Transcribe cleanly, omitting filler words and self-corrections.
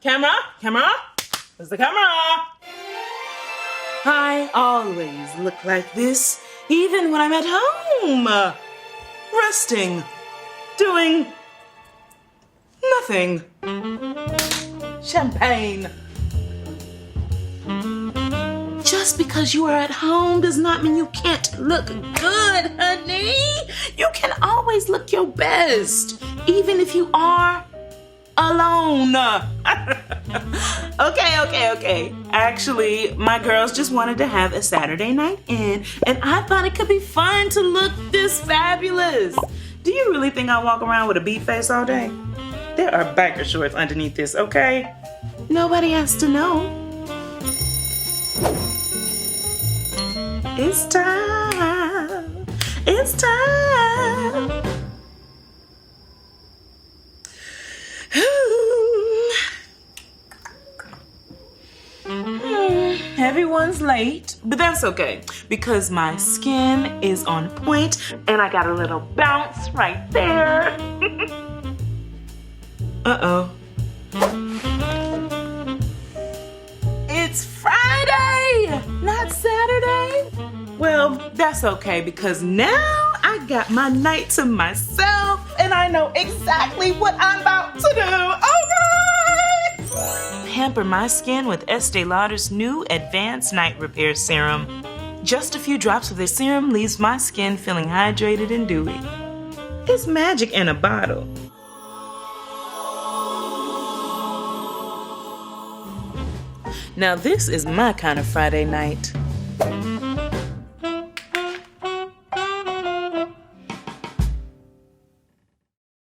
Camera? Camera? Where's the camera? I always look like this, even when I'm at home. Resting. Doing nothing. Champagne. Just because you are at home does not mean you can't look good, honey. You can always look your best, even if you are alone. Okay. Actually, my girls just wanted to have a Saturday night in, and I thought it could be fun to look this fabulous. Do you really think I walk around with a beat face all day? There are biker shorts underneath this, okay? Nobody has to know. It's time. It's time. Everyone's late, but that's okay because my skin is on point and I got a little bounce right there. Uh-oh. It's Friday, not Saturday. Well, that's okay because now I got my night to myself and I know exactly what I'm about to do. Okay! Pamper my skin with Estée Lauder's new Advanced Night Repair Serum. Just a few drops of this serum leaves my skin feeling hydrated and dewy. It's magic in a bottle. Now this is my kind of Friday night.